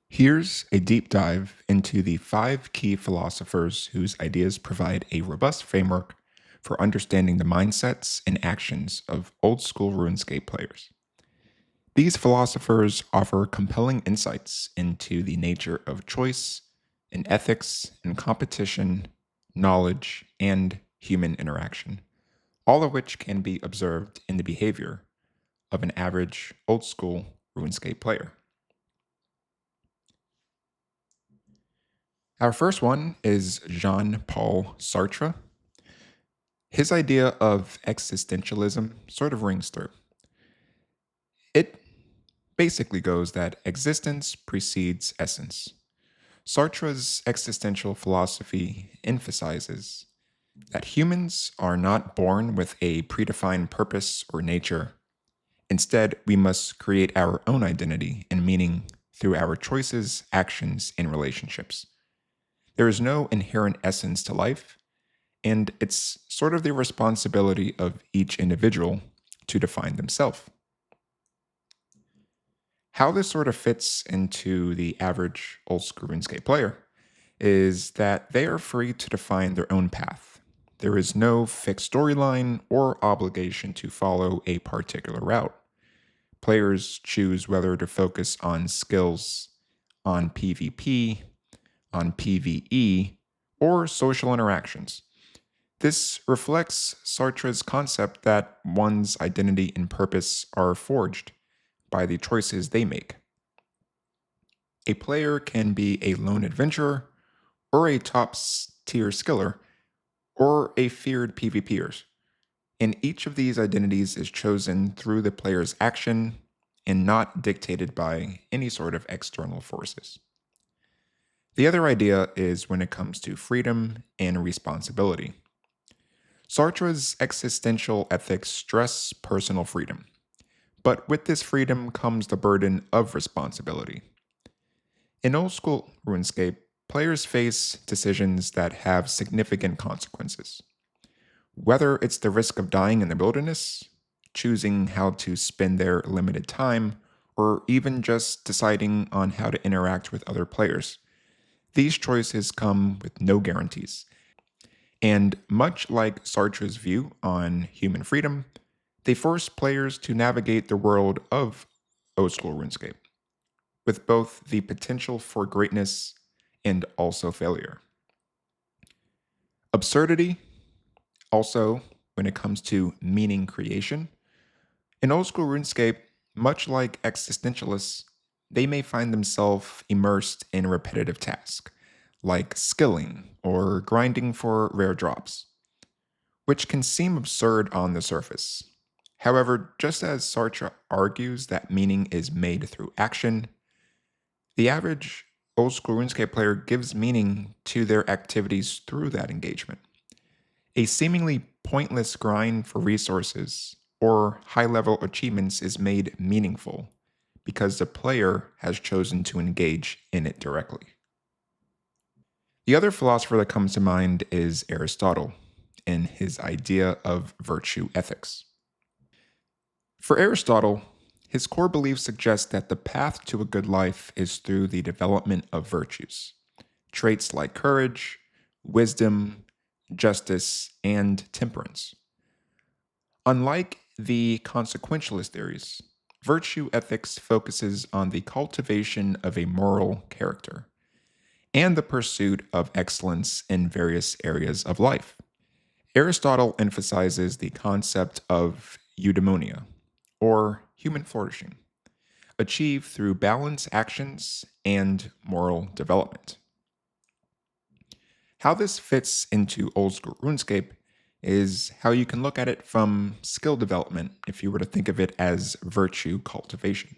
Here's a deep dive into the five key philosophers whose ideas provide a robust framework for understanding the mindsets and actions of old school RuneScape players. These philosophers offer compelling insights into the nature of choice, and ethics, and competition, knowledge, and human interaction, all of which can be observed in the behavior of an average old school RuneScape player. Our first one is Jean-Paul Sartre. His idea of existentialism sort of rings through. It basically goes that existence precedes essence. Sartre's existential philosophy emphasizes that humans are not born with a predefined purpose or nature. Instead, we must create our own identity and meaning through our choices, actions, and relationships. There is no inherent essence to life, and it's sort of the responsibility of each individual to define themselves. How this sort of fits into the average old school RuneScape player is that they are free to define their own path. There is no fixed storyline or obligation to follow a particular route. Players choose whether to focus on skills, on PvP, on PvE, or social interactions. This reflects Sartre's concept that one's identity and purpose are forged by the choices they make. A player can be a lone adventurer, or a top tier skiller, or a feared PvPer. And each of these identities is chosen through the player's action and not dictated by any sort of external forces. The other idea is when it comes to freedom and responsibility. Sartre's existential ethics stress personal freedom, but with this freedom comes the burden of responsibility. In old school RuneScape, players face decisions that have significant consequences. Whether it's the risk of dying in the wilderness, choosing how to spend their limited time, or even just deciding on how to interact with other players. These choices come with no guarantees. And much like Sartre's view on human freedom, they force players to navigate the world of old school RuneScape, with both the potential for greatness and also failure. Absurdity, also when it comes to meaning creation. In old school RuneScape, much like existentialists, they may find themselves immersed in repetitive tasks, like skilling or grinding for rare drops, which can seem absurd on the surface. However, just as Sartre argues that meaning is made through action, the average old school RuneScape player gives meaning to their activities through that engagement. A seemingly pointless grind for resources or high level achievements is made meaningful because the player has chosen to engage in it directly. The other philosopher that comes to mind is Aristotle and his idea of virtue ethics. For Aristotle, his core beliefs suggest that the path to a good life is through the development of virtues, traits like courage, wisdom, justice, and temperance. Unlike the consequentialist theories, virtue ethics focuses on the cultivation of a moral character and the pursuit of excellence in various areas of life. Aristotle emphasizes the concept of eudaimonia, or human flourishing, achieved through balanced actions and moral development. How this fits into old school RuneScape is how you can look at it from skill development if you were to think of it as virtue cultivation.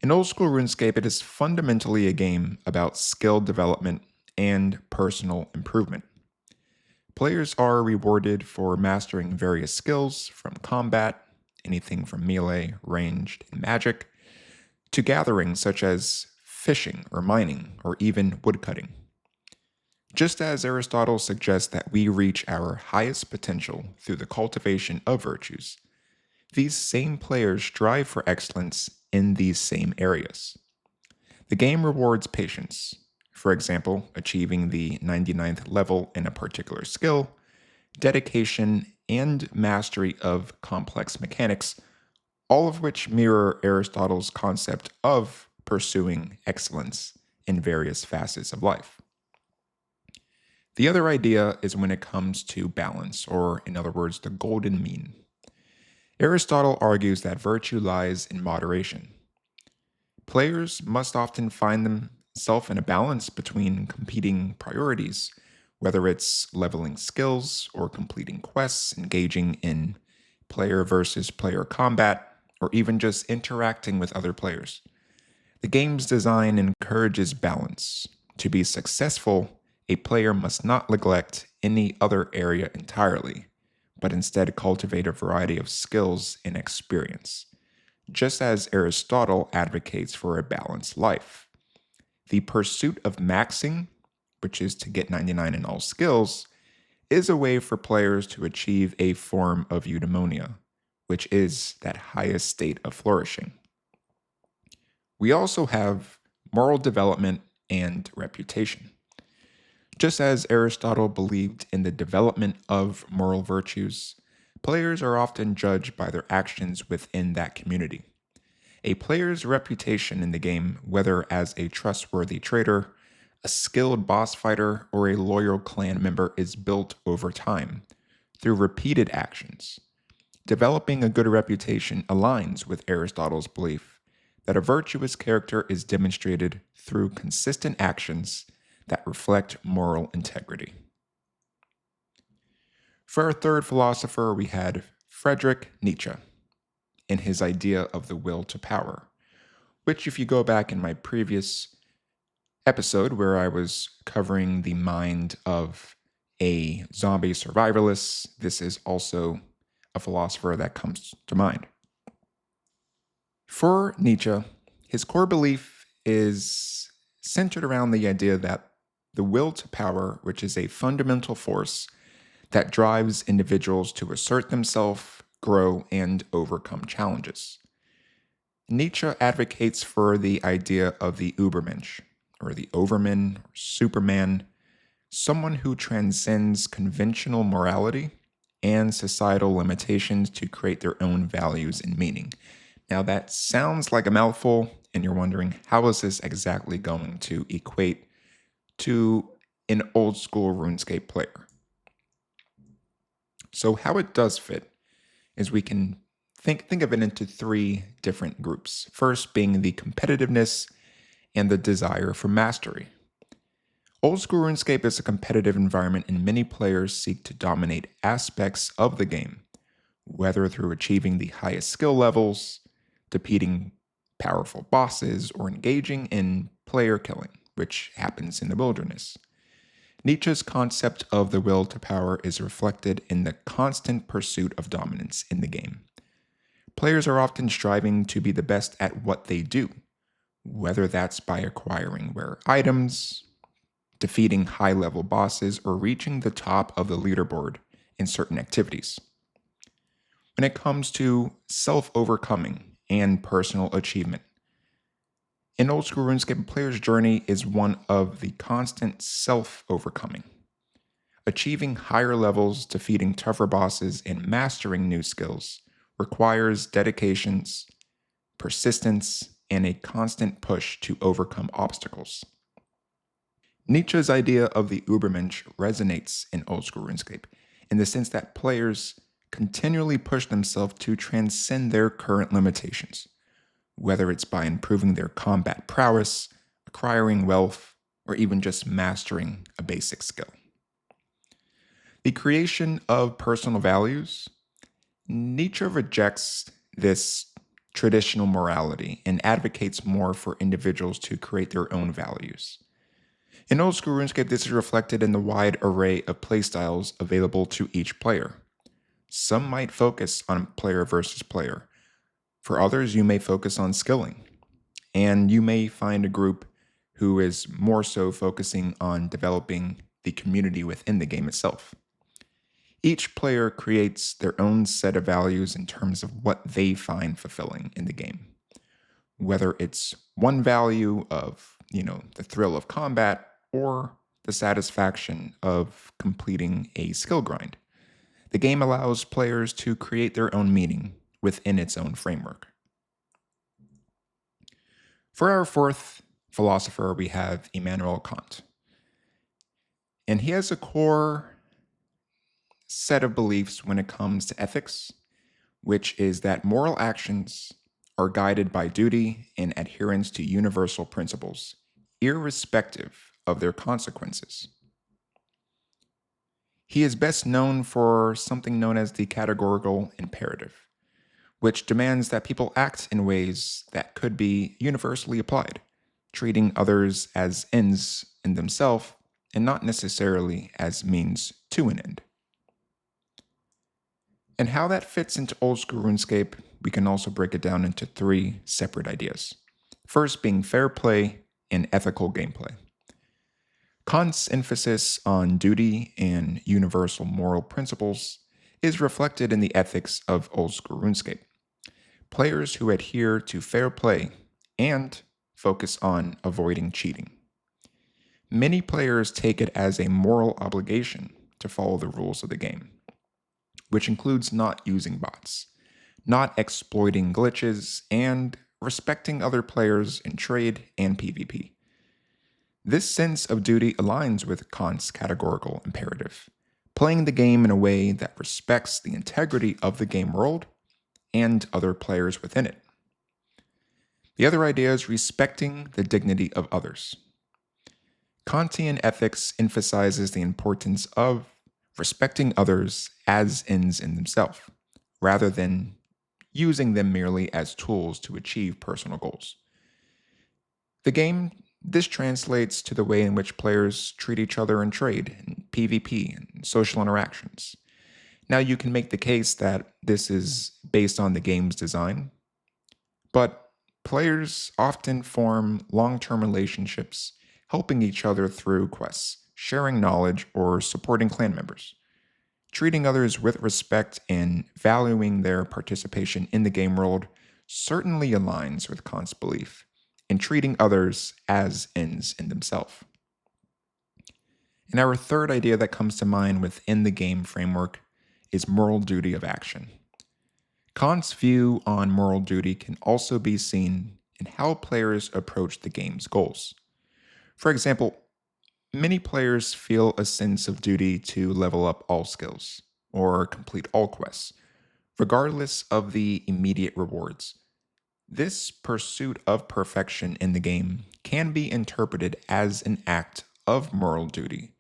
In old school RuneScape, it is fundamentally a game about skill development and personal improvement. Players are rewarded for mastering various skills from combat, anything from melee, ranged, and magic, to gathering such as fishing or mining or even woodcutting. Just as Aristotle suggests that we reach our highest potential through the cultivation of virtues, these same players strive for excellence in these same areas. The game rewards patience, for example, achieving the 99th level in a particular skill, dedication, and mastery of complex mechanics, all of which mirror Aristotle's concept of pursuing excellence in various facets of life. The other idea is when it comes to balance, or in other words, the golden mean. Aristotle argues that virtue lies in moderation. Players must often find themselves in a balance between competing priorities, whether it's leveling skills or completing quests, engaging in player versus player combat, or even just interacting with other players. The game's design encourages balance. To be successful, a player must not neglect any other area entirely, but instead cultivate a variety of skills and experience, just as Aristotle advocates for a balanced life. The pursuit of maxing, which is to get 99 in all skills, is a way for players to achieve a form of eudaimonia, which is that highest state of flourishing. We also have moral development and reputation. Just as Aristotle believed in the development of moral virtues, players are often judged by their actions within that community. A player's reputation in the game, whether as a trustworthy trader, a skilled boss fighter, or a loyal clan member, is built over time through repeated actions. Developing a good reputation aligns with Aristotle's belief that a virtuous character is demonstrated through consistent actions that reflect moral integrity. For our third philosopher, we had Friedrich Nietzsche in his idea of the will to power, which, if you go back in my previous episode where I was covering the mind of a zombie survivalist, this is also a philosopher that comes to mind. For Nietzsche, his core belief is centered around the idea that the will to power, which is a fundamental force that drives individuals to assert themselves, grow, and overcome challenges. Nietzsche advocates for the idea of the Übermensch, or the Overman, or Superman, someone who transcends conventional morality and societal limitations to create their own values and meaning. Now, that sounds like a mouthful, and you're wondering, how is this exactly going to equate to an old school RuneScape player? So how it does fit is we can think of it into three different groups. First being the competitiveness and the desire for mastery. Old school RuneScape is a competitive environment and many players seek to dominate aspects of the game, whether through achieving the highest skill levels, defeating powerful bosses, or engaging in player killing, which happens in the wilderness. Nietzsche's concept of the will to power is reflected in the constant pursuit of dominance in the game. Players are often striving to be the best at what they do, whether that's by acquiring rare items, defeating high-level bosses, or reaching the top of the leaderboard in certain activities. When it comes to self-overcoming and personal achievement, in old school RuneScape, a player's journey is one of the constant self-overcoming. Achieving higher levels, defeating tougher bosses, and mastering new skills requires dedications, persistence, and a constant push to overcome obstacles. Nietzsche's idea of the Übermensch resonates in old school RuneScape in the sense that players continually push themselves to transcend their current limitations, whether it's by improving their combat prowess, acquiring wealth, or even just mastering a basic skill. The creation of personal values. Nietzsche rejects this traditional morality and advocates more for individuals to create their own values. In old school RuneScape, this is reflected in the wide array of playstyles available to each player. Some might focus on player versus player. For others, you may focus on skilling. And you may find a group who is more so focusing on developing the community within the game itself. Each player creates their own set of values in terms of what they find fulfilling in the game, whether it's one value of, the thrill of combat or the satisfaction of completing a skill grind. The game allows players to create their own meaning within its own framework. For our fourth philosopher, we have Immanuel Kant. And he has a core set of beliefs when it comes to ethics, which is that moral actions are guided by duty and adherence to universal principles, irrespective of their consequences. He is best known for something known as the categorical imperative, which demands that people act in ways that could be universally applied, treating others as ends in themselves and not necessarily as means to an end. And how that fits into old school RuneScape, we can also break it down into three separate ideas. First being fair play and ethical gameplay. Kant's emphasis on duty and universal moral principles is reflected in the ethics of old school RuneScape. Players who adhere to fair play and focus on avoiding cheating. Many players take it as a moral obligation to follow the rules of the game, which includes not using bots, not exploiting glitches, and respecting other players in trade and PvP. This sense of duty aligns with Kant's categorical imperative, playing the game in a way that respects the integrity of the game world and other players within it. The other idea is respecting the dignity of others. Kantian ethics emphasizes the importance of respecting others as ends in themselves, rather than using them merely as tools to achieve personal goals. This translates to the way in which players treat each other in trade, in PvP, and social interactions. Now, you can make the case that this is based on the game's design, but players often form long-term relationships, helping each other through quests, sharing knowledge, or supporting clan members. Treating others with respect and valuing their participation in the game world certainly aligns with Kant's belief in treating others as ends in themselves. And our third idea that comes to mind within the game framework is moral duty of action. Kant's view on moral duty can also be seen in how players approach the game's goals. For example, many players feel a sense of duty to level up all skills or complete all quests, regardless of the immediate rewards. This pursuit of perfection in the game can be interpreted as an act of moral duty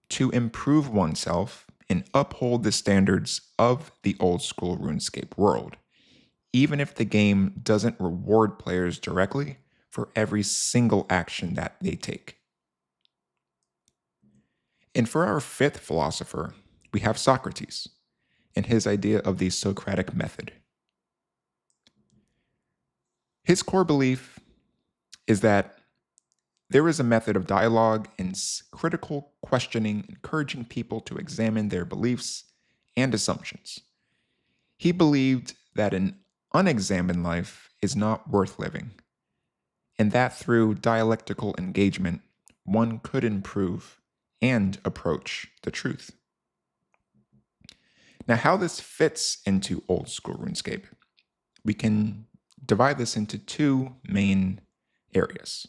to improve oneself and uphold the standards of the old school RuneScape world, even if the game doesn't reward players directly for every single action that they take. And for our fifth philosopher, we have Socrates and his idea of the Socratic method. His core belief is that there is a method of dialogue and critical questioning, encouraging people to examine their beliefs and assumptions. He believed that an unexamined life is not worth living, and that through dialectical engagement, one could improve and approach the truth. Now, how this fits into old school RuneScape, we can divide this into two main areas: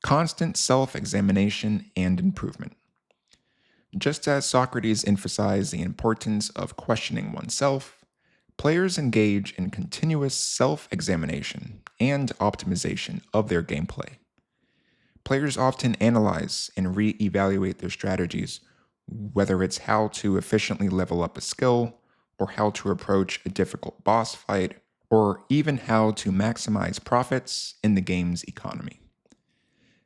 constant self-examination and improvement. Just as Socrates emphasized the importance of questioning oneself, players engage in continuous self-examination and optimization of their gameplay. Players often analyze and re-evaluate their strategies, whether it's how to efficiently level up a skill, or how to approach a difficult boss fight, or even how to maximize profits in the game's economy.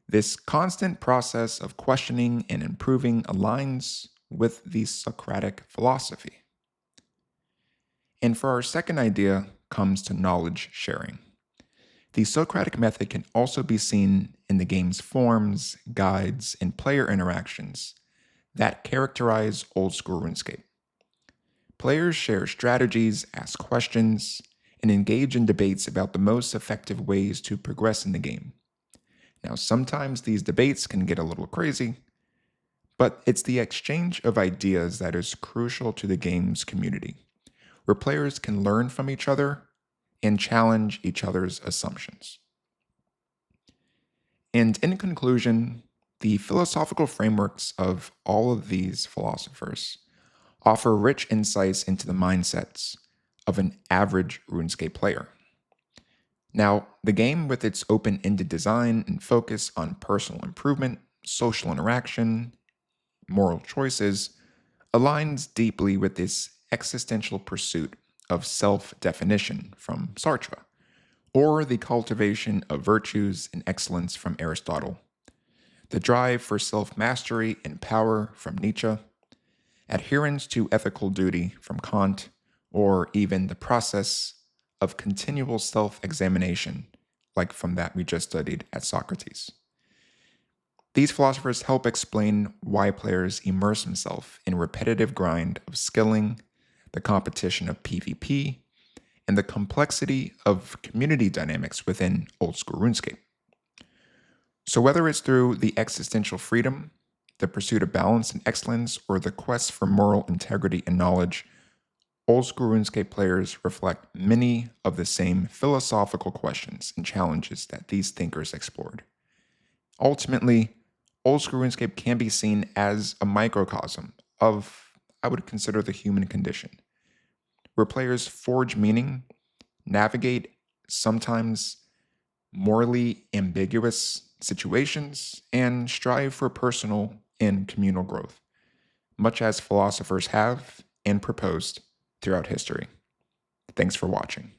This constant process of questioning and improving aligns with the Socratic philosophy. And for our second idea comes to knowledge sharing. The Socratic method can also be seen in the game's forms, guides, and player interactions that characterize old school RuneScape. Players share strategies, ask questions, and engage in debates about the most effective ways to progress in the game. Now, sometimes these debates can get a little crazy, but it's the exchange of ideas that is crucial to the game's community, where players can learn from each other and challenge each other's assumptions. And in conclusion, the philosophical frameworks of all of these philosophers offer rich insights into the mindsets of an average RuneScape player. Now, the game, with its open ended design and focus on personal improvement, social interaction, moral choices, aligns deeply with this existential pursuit of self definition from Sartre, or the cultivation of virtues and excellence from Aristotle, the drive for self mastery and power from Nietzsche, adherence to ethical duty from Kant, or even the process of continual self examination, like from that we just studied at Socrates. These philosophers help explain why players immerse themselves in repetitive grind of skilling, the competition of PvP, and the complexity of community dynamics within old school RuneScape. So whether it's through the existential freedom, the pursuit of balance and excellence, or the quest for moral integrity and knowledge, old school RuneScape players reflect many of the same philosophical questions and challenges that these thinkers explored. Ultimately, old school RuneScape can be seen as a microcosm of, I would consider, the human condition, where players forge meaning, navigate sometimes morally ambiguous situations, and strive for personal and communal growth, much as philosophers have and proposed throughout history. Thanks for watching.